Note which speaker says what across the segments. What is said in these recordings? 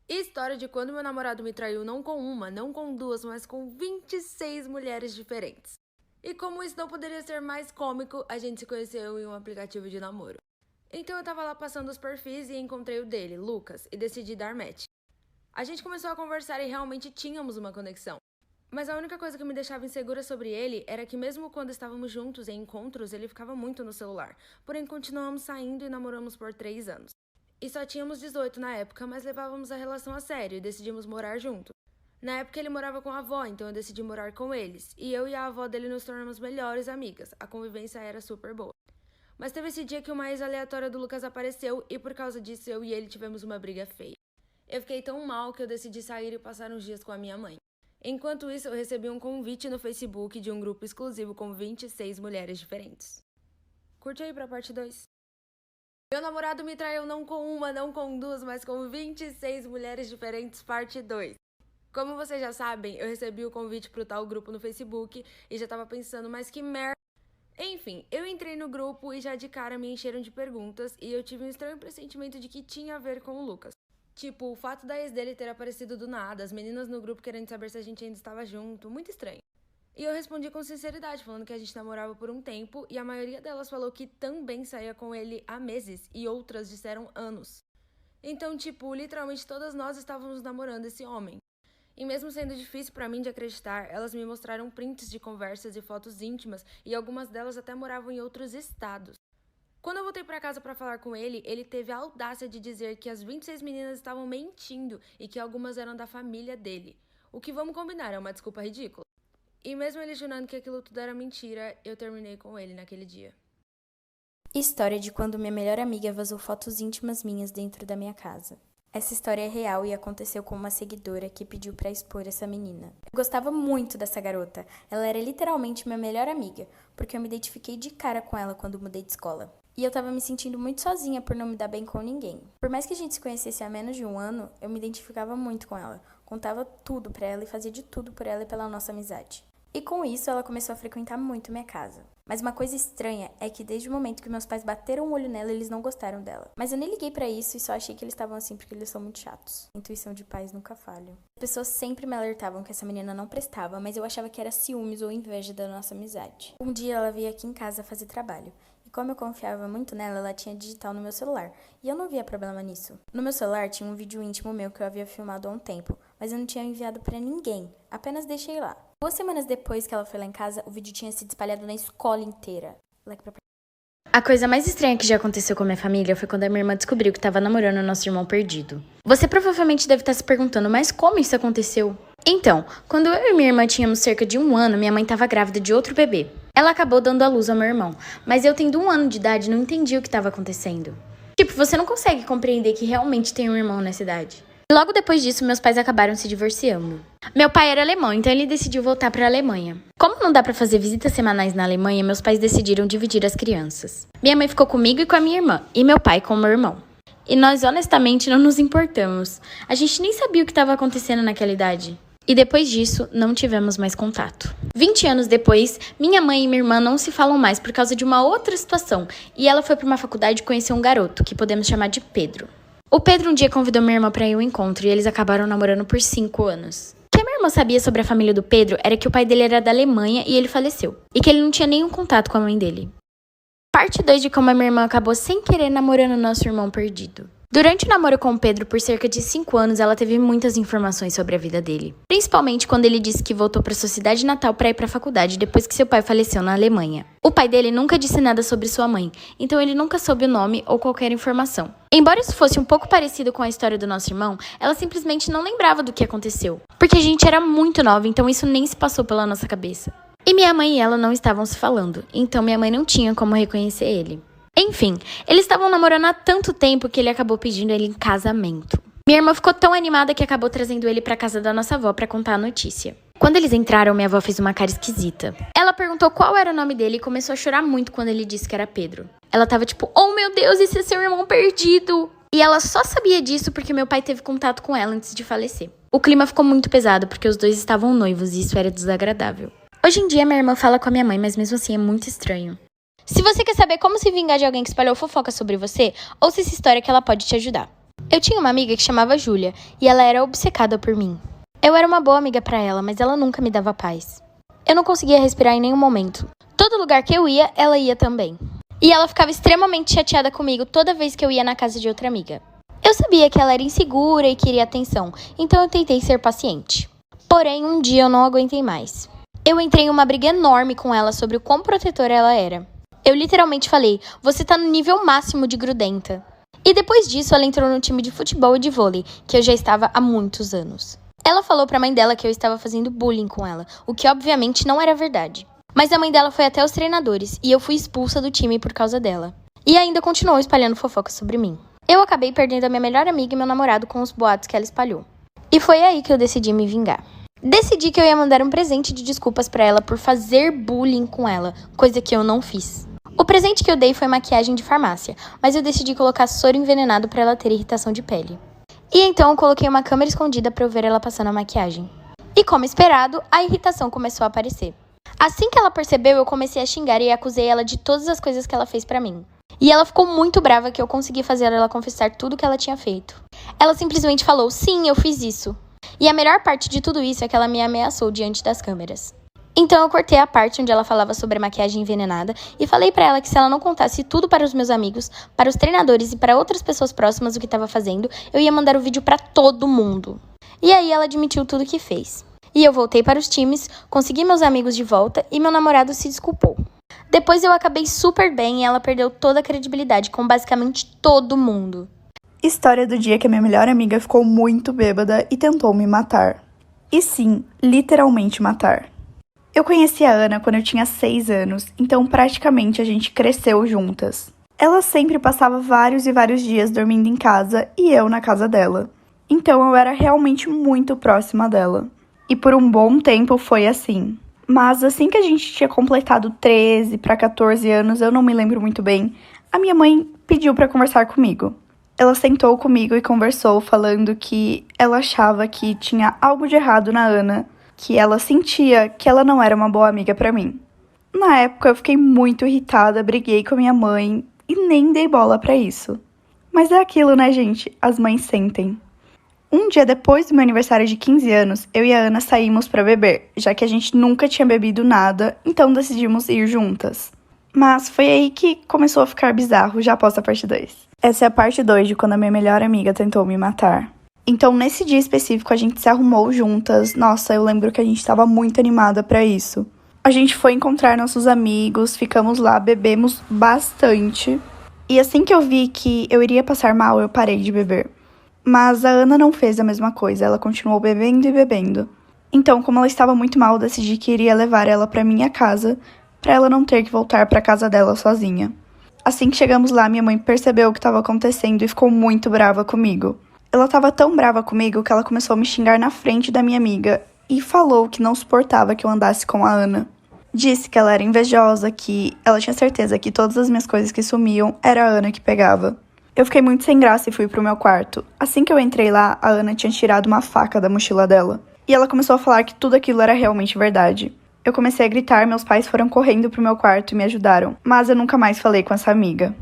Speaker 1: História de quando meu namorado me traiu não com uma, não com duas, mas com 26 mulheres diferentes. E como isso não poderia ser mais cômico, a gente se conheceu em um aplicativo de namoro. Então eu tava lá passando os perfis e encontrei o dele, Lucas, e decidi dar match. A gente começou a conversar e realmente tínhamos uma conexão. Mas a única coisa que me deixava insegura sobre ele era que mesmo quando estávamos juntos em encontros, ele ficava muito no celular. Porém, continuamos saindo e namoramos por 3 anos. E só tínhamos 18 na época, mas levávamos a relação a sério e decidimos morar junto. Na época ele morava com a avó, então eu decidi morar com eles. E eu e a avó dele nos tornamos melhores amigas. A convivência era super boa. Mas teve esse dia que uma ex aleatória do Lucas apareceu e por causa disso eu e ele tivemos uma briga feia. Eu fiquei tão mal que eu decidi sair e passar uns dias com a minha mãe. Enquanto isso, eu recebi um convite no Facebook de um grupo exclusivo com 26 mulheres diferentes. Curte aí pra parte 2. Meu namorado me traiu não com uma, não com duas, mas com 26 mulheres diferentes, parte 2. Como vocês já sabem, eu recebi o convite pro tal grupo no Facebook e já tava pensando, mas que merda. Enfim, eu entrei no grupo e já de cara me encheram de perguntas e eu tive um estranho pressentimento de que tinha a ver com o Lucas. Tipo, o fato da ex dele ter aparecido do nada, as meninas no grupo querendo saber se a gente ainda estava junto, muito estranho. E eu respondi com sinceridade, falando que a gente namorava por um tempo, e a maioria delas falou que também saía com ele há meses, e outras disseram anos. Então, tipo, literalmente todas nós estávamos namorando esse homem. E mesmo sendo difícil pra mim de acreditar, elas me mostraram prints de conversas e fotos íntimas, e algumas delas até moravam em outros estados. Quando eu voltei pra casa pra falar com ele, ele teve a audácia de dizer que as 26 meninas estavam mentindo e que algumas eram da família dele. O que vamos combinar, é uma desculpa ridícula. E mesmo ele jurando que aquilo tudo era mentira, eu terminei com ele naquele dia.
Speaker 2: História de quando minha melhor amiga vazou fotos íntimas minhas dentro da minha casa. Essa história é real e aconteceu com uma seguidora que pediu pra expor essa menina. Eu gostava muito dessa garota. Ela era literalmente minha melhor amiga, porque eu me identifiquei de cara com ela quando mudei de escola. E eu tava me sentindo muito sozinha por não me dar bem com ninguém. Por mais que a gente se conhecesse há menos de um ano, eu me identificava muito com ela. Contava tudo pra ela e fazia de tudo por ela e pela nossa amizade. E com isso, ela começou a frequentar muito minha casa. Mas uma coisa estranha é que desde o momento que meus pais bateram o olho nela, eles não gostaram dela. Mas eu nem liguei pra isso e só achei que eles estavam assim porque eles são muito chatos. Intuição de pais nunca falha. As pessoas sempre me alertavam que essa menina não prestava, mas eu achava que era ciúmes ou inveja da nossa amizade. Um dia ela veio aqui em casa fazer trabalho. E como eu confiava muito nela, ela tinha digital no meu celular. E eu não via problema nisso. No meu celular tinha um vídeo íntimo meu que eu havia filmado há um tempo, mas eu não tinha enviado pra ninguém. Apenas deixei lá. 2 semanas depois que ela foi lá em casa, o vídeo tinha sido espalhado na escola inteira. A coisa mais estranha que já aconteceu com a minha família foi quando a minha irmã descobriu que estava namorando o nosso irmão perdido. Você provavelmente deve estar se perguntando, mas como isso aconteceu? Então, quando eu e minha irmã tínhamos cerca de 1 ano, minha mãe estava grávida de outro bebê. Ela acabou dando à luz ao meu irmão, mas eu tendo 1 ano de idade não entendi o que estava acontecendo. Tipo, você não consegue compreender que realmente tem um irmão nessa idade. Logo depois disso, meus pais acabaram se divorciando. Meu pai era alemão, então ele decidiu voltar para a Alemanha. Como não dá para fazer visitas semanais na Alemanha, meus pais decidiram dividir as crianças. Minha mãe ficou comigo e com a minha irmã, e meu pai com o meu irmão. E nós honestamente não nos importamos. A gente nem sabia o que estava acontecendo naquela idade. E depois disso, não tivemos mais contato. 20 anos depois, minha mãe e minha irmã não se falam mais por causa de uma outra situação. E ela foi para uma faculdade e conheceu um garoto, que podemos chamar de Pedro. O Pedro um dia convidou minha irmã para ir ao encontro e eles acabaram namorando por 5 anos. O que a minha irmã sabia sobre a família do Pedro era que o pai dele era da Alemanha e ele faleceu. E que ele não tinha nenhum contato com a mãe dele. Parte 2 de como a minha irmã acabou sem querer namorando nosso irmão perdido. Durante o namoro com o Pedro por cerca de 5 anos, ela teve muitas informações sobre a vida dele. Principalmente quando ele disse que voltou para sua cidade natal para ir para a faculdade depois que seu pai faleceu na Alemanha. O pai dele nunca disse nada sobre sua mãe, então ele nunca soube o nome ou qualquer informação. Embora isso fosse um pouco parecido com a história do nosso irmão, ela simplesmente não lembrava do que aconteceu. Porque a gente era muito nova, então isso nem se passou pela nossa cabeça. E minha mãe e ela não estavam se falando, então minha mãe não tinha como reconhecer ele. Enfim, eles estavam namorando há tanto tempo que ele acabou pedindo ele em casamento. Minha irmã ficou tão animada que acabou trazendo ele pra casa da nossa avó pra contar a notícia. Quando eles entraram, minha avó fez uma cara esquisita. Ela perguntou qual era o nome dele e começou a chorar muito quando ele disse que era Pedro. Ela tava tipo, oh meu Deus, esse é seu irmão perdido! E ela só sabia disso porque meu pai teve contato com ela antes de falecer. O clima ficou muito pesado porque os dois estavam noivos e isso era desagradável. Hoje em dia minha irmã fala com a minha mãe, mas mesmo assim é muito estranho. Se você quer saber como se vingar de alguém que espalhou fofoca sobre você, ouça essa história que ela pode te ajudar. Eu tinha uma amiga que chamava Júlia, e ela era obcecada por mim. Eu era uma boa amiga pra ela, mas ela nunca me dava paz. Eu não conseguia respirar em nenhum momento. Todo lugar que eu ia, ela ia também. E ela ficava extremamente chateada comigo toda vez que eu ia na casa de outra amiga. Eu sabia que ela era insegura e queria atenção, então eu tentei ser paciente. Porém, um dia eu não aguentei mais. Eu entrei em uma briga enorme com ela sobre o quão protetora ela era. Eu literalmente falei, você tá no nível máximo de grudenta. E depois disso, ela entrou no time de futebol e de vôlei, que eu já estava há muitos anos. Ela falou pra mãe dela que eu estava fazendo bullying com ela, o que obviamente não era verdade. Mas a mãe dela foi até os treinadores, e eu fui expulsa do time por causa dela. E ainda continuou espalhando fofocas sobre mim. Eu acabei perdendo a minha melhor amiga e meu namorado com os boatos que ela espalhou. E foi aí que eu decidi me vingar. Decidi que eu ia mandar um presente de desculpas pra ela por fazer bullying com ela, coisa que eu não fiz. O presente que eu dei foi maquiagem de farmácia, mas eu decidi colocar soro envenenado pra ela ter irritação de pele. E então eu coloquei uma câmera escondida pra eu ver ela passando a maquiagem. E como esperado, a irritação começou a aparecer. Assim que ela percebeu, eu comecei a xingar e acusei ela de todas as coisas que ela fez pra mim. E ela ficou muito brava que eu consegui fazer ela confessar tudo que ela tinha feito. Ela simplesmente falou, sim, eu fiz isso. E a melhor parte de tudo isso é que ela me ameaçou diante das câmeras. Então eu cortei a parte onde ela falava sobre a maquiagem envenenada e falei pra ela que se ela não contasse tudo para os meus amigos, para os treinadores e para outras pessoas próximas o que estava fazendo, eu ia mandar o vídeo pra todo mundo. E aí ela admitiu tudo que fez. E eu voltei para os times, consegui meus amigos de volta e meu namorado se desculpou. Depois eu acabei super bem e ela perdeu toda a credibilidade com basicamente todo mundo.
Speaker 3: História do dia que a minha melhor amiga ficou muito bêbada e tentou me matar. E sim, literalmente matar. Eu conheci a Ana quando eu tinha 6 anos, então praticamente a gente cresceu juntas. Ela sempre passava vários e vários dias dormindo em casa e eu na casa dela. Então eu era realmente muito próxima dela. E por um bom tempo foi assim. Mas assim que a gente tinha completado 13 para 14 anos, eu não me lembro muito bem, a minha mãe pediu para conversar comigo. Ela sentou comigo e conversou falando que ela achava que tinha algo de errado na Ana, que ela sentia que ela não era uma boa amiga pra mim. Na época eu fiquei muito irritada, briguei com a minha mãe e nem dei bola pra isso. Mas é aquilo, né, gente? As mães sentem. Um dia depois do meu aniversário de 15 anos, eu e a Ana saímos pra beber, já que a gente nunca tinha bebido nada, então decidimos ir juntas. Mas foi aí que começou a ficar bizarro, já após a parte 2. Essa é a parte 2 de quando a minha melhor amiga tentou me matar. Então, nesse dia específico, a gente se arrumou juntas. Nossa, eu lembro que a gente estava muito animada pra isso. A gente foi encontrar nossos amigos, ficamos lá, bebemos bastante. E assim que eu vi que eu iria passar mal, eu parei de beber. Mas a Ana não fez a mesma coisa, ela continuou bebendo e bebendo. Então, como ela estava muito mal, eu decidi que iria levar ela pra minha casa, pra ela não ter que voltar pra casa dela sozinha. Assim que chegamos lá, minha mãe percebeu o que estava acontecendo e ficou muito brava comigo. Ela estava tão brava comigo que ela começou a me xingar na frente da minha amiga e falou que não suportava que eu andasse com a Ana. Disse que ela era invejosa, que ela tinha certeza que todas as minhas coisas que sumiam era a Ana que pegava. Eu fiquei muito sem graça e fui pro meu quarto. Assim que eu entrei lá, a Ana tinha tirado uma faca da mochila dela. E ela começou a falar que tudo aquilo era realmente verdade. Eu comecei a gritar, meus pais foram correndo pro meu quarto e me ajudaram. Mas eu nunca mais falei com essa amiga.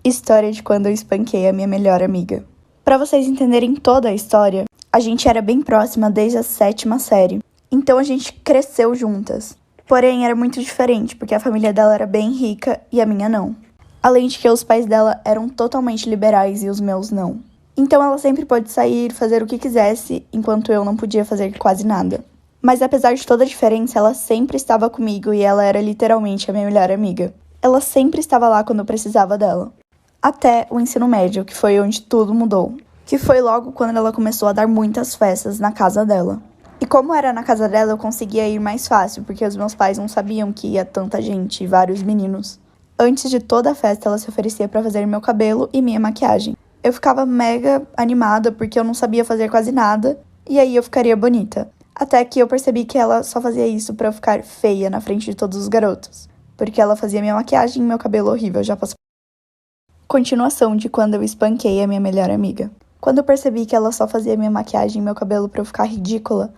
Speaker 3: História de quando eu espanquei a minha melhor amiga. Pra vocês entenderem toda a história, a gente era bem próxima desde a 7ª série. Então a gente cresceu juntas. Porém, era muito diferente, porque a família dela era bem rica e a minha não. Além de que os pais dela eram totalmente liberais e os meus não. Então ela sempre pôde sair, fazer o que quisesse, enquanto eu não podia fazer quase nada. Mas apesar de toda a diferença, ela sempre estava comigo e ela era literalmente a minha melhor amiga. Ela sempre estava lá quando eu precisava dela. Até o ensino médio, que foi onde tudo mudou. Que foi logo quando ela começou a dar muitas festas na casa dela. E como era na casa dela, eu conseguia ir mais fácil, porque os meus pais não sabiam que ia tanta gente e vários meninos. Antes de toda a festa, ela se oferecia para fazer meu cabelo e minha maquiagem. Eu ficava mega animada, porque eu não sabia fazer quase nada, e aí eu ficaria bonita. Até que eu percebi que ela só fazia isso pra eu ficar feia na frente de todos os garotos. Porque ela fazia minha maquiagem e meu cabelo horrível, já passou. Continuação de quando eu espanquei a minha melhor amiga. Quando eu percebi que ela só fazia minha maquiagem e meu cabelo pra eu ficar ridícula,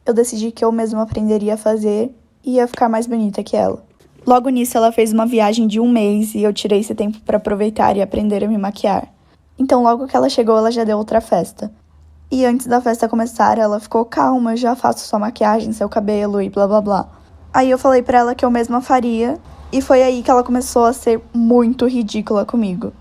Speaker 3: eu decidi que eu mesma aprenderia a fazer e ia ficar mais bonita que ela. Logo nisso, ela fez uma viagem de 1 mês e eu tirei esse tempo pra aproveitar e aprender a me maquiar. Então logo que ela chegou, ela já deu outra festa. E antes da festa começar, ela ficou calma, já faço sua maquiagem, seu cabelo e blá blá blá. Aí eu falei pra ela que eu mesma faria, e foi aí que ela começou a ser muito ridícula comigo.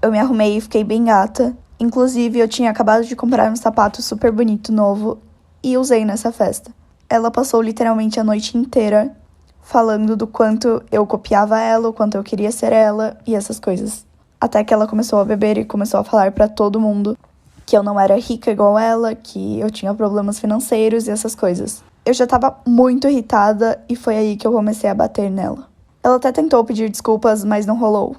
Speaker 3: Eu me arrumei e fiquei bem gata. Inclusive, eu tinha acabado de comprar um sapato super bonito novo e usei nessa festa. Ela passou literalmente a noite inteira falando do quanto eu copiava ela, o quanto eu queria ser ela e essas coisas. Até que ela começou a beber e começou a falar pra todo mundo que eu não era rica igual ela, que eu tinha problemas financeiros e essas coisas. Eu já tava muito irritada e foi aí que eu comecei a bater nela. Ela até tentou pedir desculpas, mas não rolou.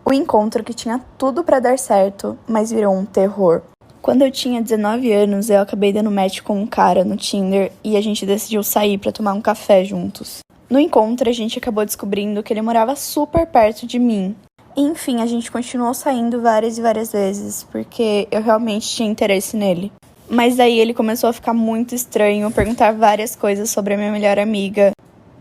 Speaker 3: O encontro que tinha tudo pra dar certo, mas virou um terror. Quando eu tinha 19 anos, eu acabei dando match com um cara no Tinder e a gente decidiu sair pra tomar um café juntos. No encontro, a gente acabou descobrindo que ele morava super perto de mim. Enfim, a gente continuou saindo várias e várias vezes, porque eu realmente tinha interesse nele. Mas daí ele começou a ficar muito estranho, perguntar várias coisas sobre a minha melhor amiga,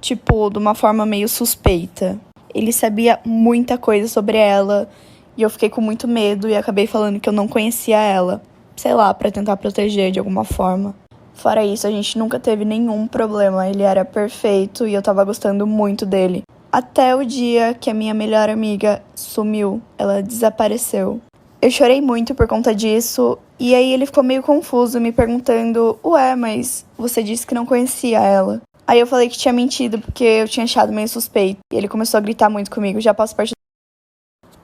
Speaker 3: tipo, de uma forma meio suspeita. Ele sabia muita coisa sobre ela, e eu fiquei com muito medo e acabei falando que eu não conhecia ela. Sei lá, pra tentar proteger de alguma forma. Fora isso, a gente nunca teve nenhum problema, ele era perfeito e eu tava gostando muito dele. Até o dia que a minha melhor amiga sumiu, ela desapareceu. Eu chorei muito por conta disso, e aí ele ficou meio confuso, me perguntando: ué, mas você disse que não conhecia ela. Aí eu falei que tinha mentido, porque eu tinha achado meio suspeito, e ele começou a gritar muito comigo. Já passo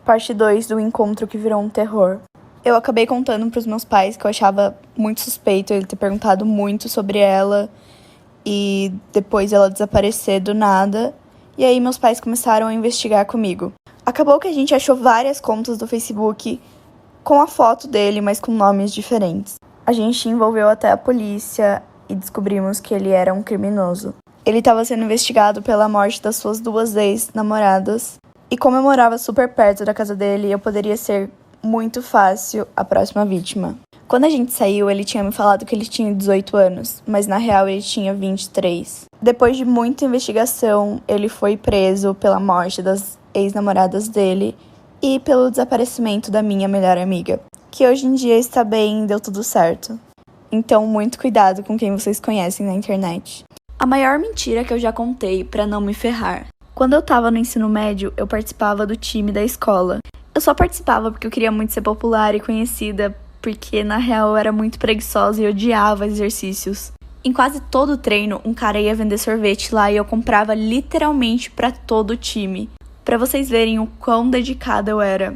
Speaker 3: parte 2 do encontro que virou um terror. Eu acabei contando pros meus pais que eu achava muito suspeito ele ter perguntado muito sobre ela, e depois ela desaparecer do nada. E aí meus pais começaram a investigar comigo. Acabou que a gente achou várias contas do Facebook com a foto dele, mas com nomes diferentes. A gente envolveu até a polícia e descobrimos que ele era um criminoso. Ele estava sendo investigado pela morte das suas 2 ex-namoradas. E como eu morava super perto da casa dele, eu poderia ser muito fácil a próxima vítima. Quando a gente saiu, ele tinha me falado que ele tinha 18 anos, mas na real ele tinha 23. Depois de muita investigação, ele foi preso pela morte das ex-namoradas dele e pelo desaparecimento da minha melhor amiga, que hoje em dia está bem e deu tudo certo. Então, muito cuidado com quem vocês conhecem na internet. A maior mentira que eu já contei pra não me ferrar. Quando eu tava no ensino médio, eu participava do time da escola. Eu só participava porque eu queria muito ser popular e conhecida, porque na real eu era muito preguiçosa e odiava exercícios. Em quase todo treino, um cara ia vender sorvete lá e eu comprava literalmente pra todo o time. Pra vocês verem o quão dedicada eu era.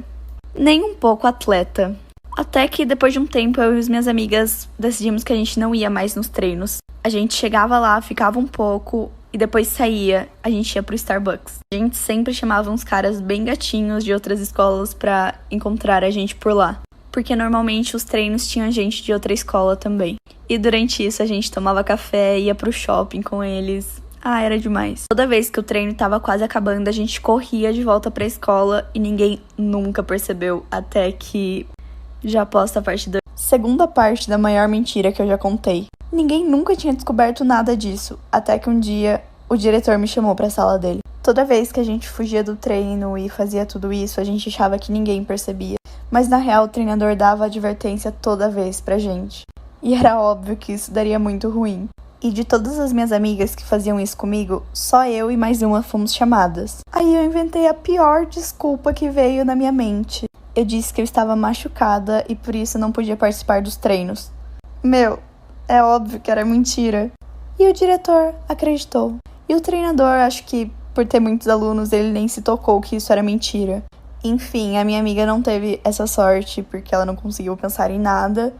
Speaker 3: Nem um pouco atleta. Até que depois de um tempo eu e as minhas amigas decidimos que a gente não ia mais nos treinos. A gente chegava lá, ficava um pouco e depois saía, a gente ia pro Starbucks. A gente sempre chamava uns caras bem gatinhos de outras escolas pra encontrar a gente por lá. Porque normalmente os treinos tinham gente de outra escola também. E durante isso a gente tomava café, ia pro shopping com eles. Ah, era demais. Toda vez que o treino tava quase acabando, a gente corria de volta pra escola e ninguém nunca percebeu, até que já posta a parte 2. Segunda parte da maior mentira que eu já contei. Ninguém nunca tinha descoberto nada disso, até que um dia o diretor me chamou pra sala dele. Toda vez que a gente fugia do treino e fazia tudo isso, a gente achava que ninguém percebia. Mas na real o treinador dava advertência toda vez pra gente. E era óbvio que isso daria muito ruim. E de todas as minhas amigas que faziam isso comigo, só eu e mais uma fomos chamadas. Aí eu inventei a pior desculpa que veio na minha mente. Eu disse que eu estava machucada e por isso não podia participar dos treinos. Meu, é óbvio que era mentira. E o diretor acreditou. E o treinador, acho que por ter muitos alunos, ele nem se tocou que isso era mentira. Enfim, a minha amiga não teve essa sorte porque ela não conseguiu pensar em nada.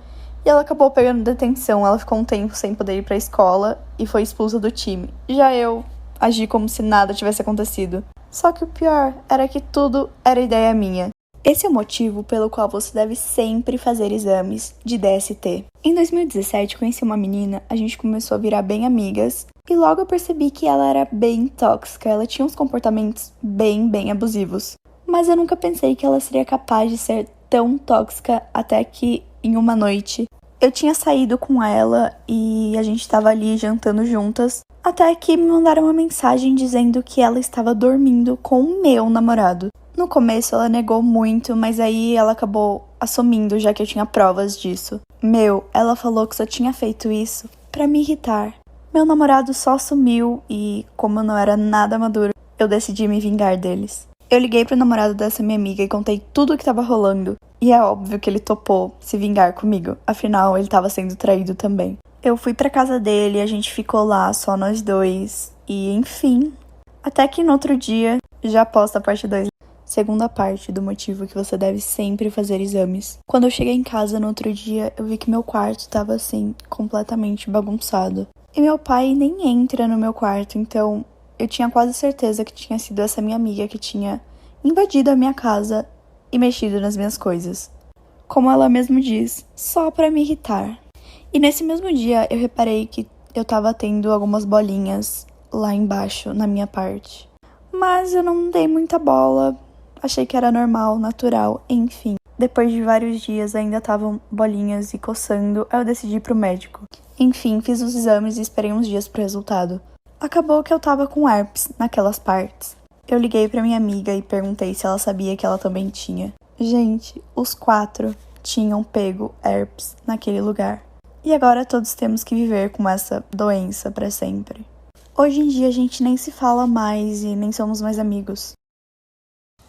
Speaker 3: E ela acabou pegando detenção, ela ficou um tempo sem poder ir pra escola e foi expulsa do time. Já eu agi como se nada tivesse acontecido. Só que o pior era que tudo era ideia minha. Esse é o motivo pelo qual você deve sempre fazer exames de DST. Em 2017, conheci uma menina, a gente começou a virar bem amigas e logo eu percebi que ela era bem tóxica, ela tinha uns comportamentos bem abusivos. Mas eu nunca pensei que ela seria capaz de ser tão tóxica até que, em uma noite, eu tinha saído com ela e a gente estava ali jantando juntas, até que me mandaram uma mensagem dizendo que ela estava dormindo com o meu namorado. No começo ela negou muito, mas aí ela acabou assumindo, já que eu tinha provas disso. Ela falou que só tinha feito isso pra me irritar. Meu namorado só sumiu e, como eu não era nada maduro, eu decidi me vingar deles. Eu liguei pro namorado dessa minha amiga e contei tudo o que tava rolando. E é óbvio que ele topou se vingar comigo, afinal ele tava sendo traído também. Eu fui pra casa dele, a gente ficou lá, só nós dois, e enfim. Até que no outro dia, já posta a parte 2. Segunda parte do motivo que você deve sempre fazer exames. Quando eu cheguei em casa no outro dia, eu vi que meu quarto tava assim, completamente bagunçado. E meu pai nem entra no meu quarto, então eu tinha quase certeza que tinha sido essa minha amiga que tinha invadido a minha casa e mexido nas minhas coisas. Como ela mesmo diz, só pra me irritar. E nesse mesmo dia eu reparei que eu tava tendo algumas bolinhas lá embaixo, na minha parte. Mas eu não dei muita bola, achei que era normal, natural, enfim. Depois de vários dias ainda estavam bolinhas e coçando, aí eu decidi ir pro médico. Enfim, fiz os exames e esperei uns dias pro resultado. Acabou que eu tava com herpes naquelas partes. Eu liguei pra minha amiga e perguntei se ela sabia que ela também tinha. Gente, os 4 tinham pego herpes naquele lugar. E agora todos temos que viver com essa doença pra sempre. Hoje em dia a gente nem se fala mais e nem somos mais amigos.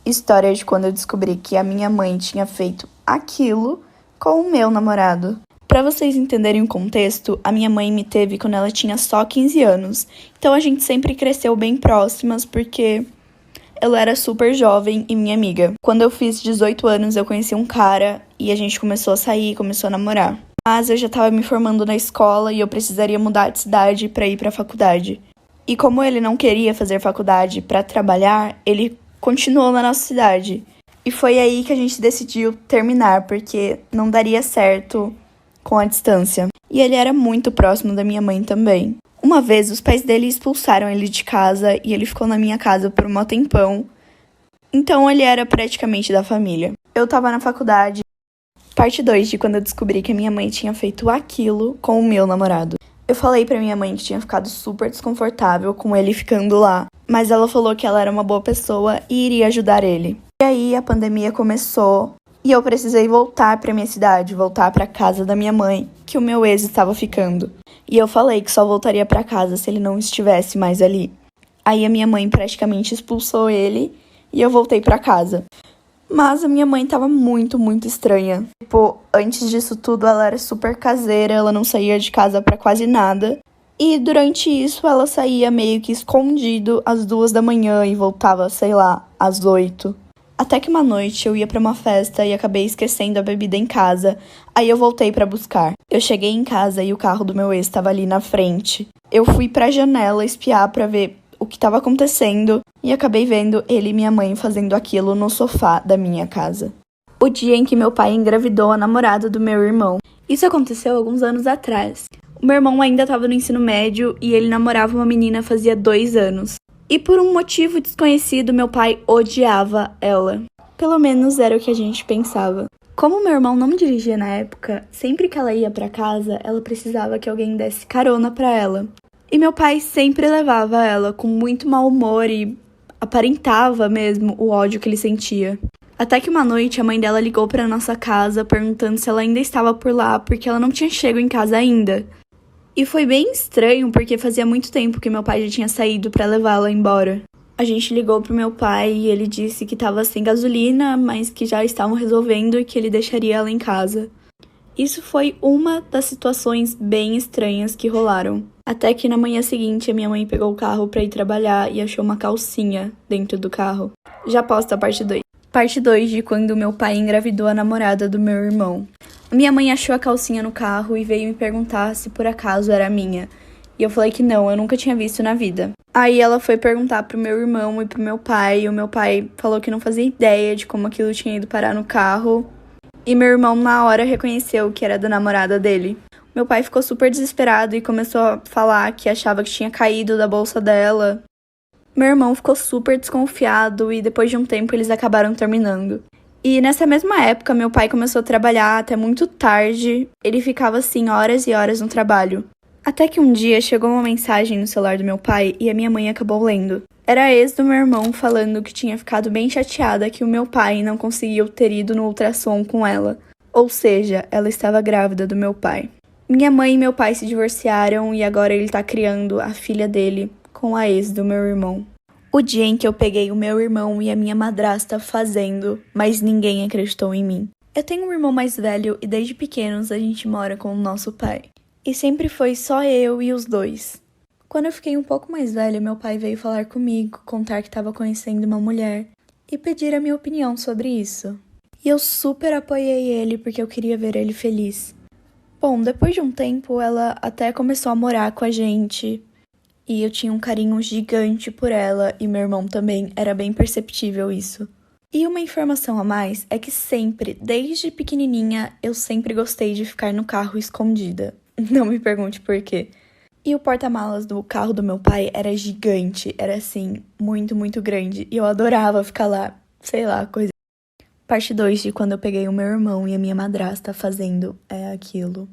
Speaker 3: História de quando eu descobri que a minha mãe tinha feito aquilo com o meu namorado. Pra vocês entenderem o contexto, a minha mãe me teve quando ela tinha só 15 anos. Então a gente sempre cresceu bem próximas porque ela era super jovem e minha amiga. Quando eu fiz 18 anos, eu conheci um cara e a gente começou a sair, começou a namorar. Mas eu já tava me formando na escola e eu precisaria mudar de cidade pra ir pra faculdade. E como ele não queria fazer faculdade pra trabalhar, ele continuou na nossa cidade. E foi aí que a gente decidiu terminar, porque não daria certo com a distância. E ele era muito próximo da minha mãe também. Uma vez, os pais dele expulsaram ele de casa e ele ficou na minha casa por um tempão. Então, ele era praticamente da família. Eu tava na faculdade. Parte 2 de quando eu descobri que a minha mãe tinha feito aquilo com o meu namorado. Eu falei pra minha mãe que tinha ficado super desconfortável com ele ficando lá. Mas ela falou que ela era uma boa pessoa e iria ajudar ele. E aí, a pandemia começou. E eu precisei voltar pra minha cidade, voltar pra casa da minha mãe, que o meu ex estava ficando. E eu falei que só voltaria pra casa se ele não estivesse mais ali. Aí a minha mãe praticamente expulsou ele e eu voltei pra casa. Mas a minha mãe tava muito, muito estranha. Tipo, antes disso tudo ela era super caseira, ela não saía de casa pra quase nada. E durante isso ela saía meio que escondido às 2 da manhã e voltava, sei lá, às 8. Até que uma noite eu ia pra uma festa e acabei esquecendo a bebida em casa. Aí eu voltei pra buscar. Eu cheguei em casa e o carro do meu ex estava ali na frente. Eu fui pra janela espiar pra ver o que estava acontecendo e acabei vendo ele e minha mãe fazendo aquilo no sofá da minha casa. O dia em que meu pai engravidou a namorada do meu irmão. Isso aconteceu alguns anos atrás. O meu irmão ainda estava no ensino médio e ele namorava uma menina fazia 2 anos. E por um motivo desconhecido, meu pai odiava ela. Pelo menos era o que a gente pensava. Como meu irmão não dirigia na época, sempre que ela ia pra casa, ela precisava que alguém desse carona pra ela. E meu pai sempre levava ela com muito mau humor e aparentava mesmo o ódio que ele sentia. Até que uma noite a mãe dela ligou pra nossa casa perguntando se ela ainda estava por lá porque ela não tinha chego em casa ainda. E foi bem estranho, porque fazia muito tempo que meu pai já tinha saído pra levá-la embora. A gente ligou pro meu pai e ele disse que tava sem gasolina, mas que já estavam resolvendo e que ele deixaria ela em casa. Isso foi uma das situações bem estranhas que rolaram. Até que na manhã seguinte a minha mãe pegou o carro pra ir trabalhar e achou uma calcinha dentro do carro. Já posta a parte 2. Parte 2 de quando meu pai engravidou a namorada do meu irmão. Minha mãe achou a calcinha no carro e veio me perguntar se por acaso era minha. E eu falei que não, eu nunca tinha visto na vida. Aí ela foi perguntar pro meu irmão e pro meu pai, e o meu pai falou que não fazia ideia de como aquilo tinha ido parar no carro. E meu irmão na hora reconheceu que era da namorada dele. Meu pai ficou super desesperado e começou a falar que achava que tinha caído da bolsa dela. Meu irmão ficou super desconfiado e depois de um tempo eles acabaram terminando. E nessa mesma época, meu pai começou a trabalhar até muito tarde. Ele ficava assim horas e horas no trabalho. Até que um dia chegou uma mensagem no celular do meu pai e a minha mãe acabou lendo. Era a ex do meu irmão falando que tinha ficado bem chateada que o meu pai não conseguiu ter ido no ultrassom com ela. Ou seja, ela estava grávida do meu pai. Minha mãe e meu pai se divorciaram e agora ele tá criando a filha dele com a ex do meu irmão. O dia em que eu peguei o meu irmão e a minha madrasta fazendo, mas ninguém acreditou em mim. Eu tenho um irmão mais velho e desde pequenos a gente mora com o nosso pai. E sempre foi só eu e os dois. Quando eu fiquei um pouco mais velha, meu pai veio falar comigo, contar que estava conhecendo uma mulher e pedir a minha opinião sobre isso. E eu super apoiei ele porque eu queria ver ele feliz. Bom, depois de um tempo, ela até começou a morar com a gente e eu tinha um carinho gigante por ela e meu irmão também, era bem perceptível isso. E uma informação a mais é que sempre, desde pequenininha, eu sempre gostei de ficar no carro escondida. Não me pergunte por quê. E o porta-malas do carro do meu pai era gigante, era assim, muito, muito grande. E eu adorava ficar lá, sei lá, coisa. Parte 2 de quando eu peguei o meu irmão e a minha madrasta fazendo aquilo.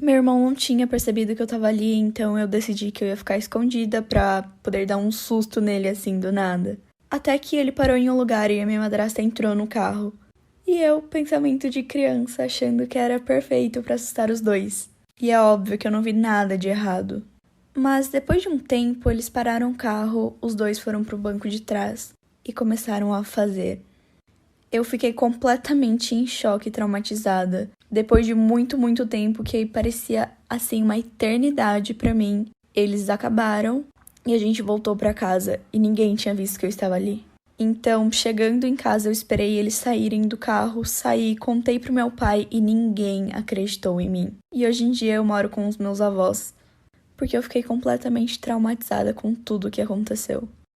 Speaker 3: Meu irmão não tinha percebido que eu tava ali, então eu decidi que eu ia ficar escondida pra poder dar um susto nele assim, do nada. Até que ele parou em um lugar e a minha madrasta entrou no carro. E eu, pensamento de criança, achando que era perfeito pra assustar os dois. E é óbvio que eu não vi nada de errado. Mas depois de um tempo, eles pararam o carro, os dois foram pro banco de trás e começaram a fazer. Eu fiquei completamente em choque e traumatizada. Depois de muito, muito tempo, que parecia, assim, uma eternidade pra mim, eles acabaram e a gente voltou pra casa e ninguém tinha visto que eu estava ali. Então, chegando em casa, eu esperei eles saírem do carro, saí, contei pro meu pai e ninguém acreditou em mim. E hoje em dia eu moro com os meus avós, porque eu fiquei completamente traumatizada com tudo que aconteceu.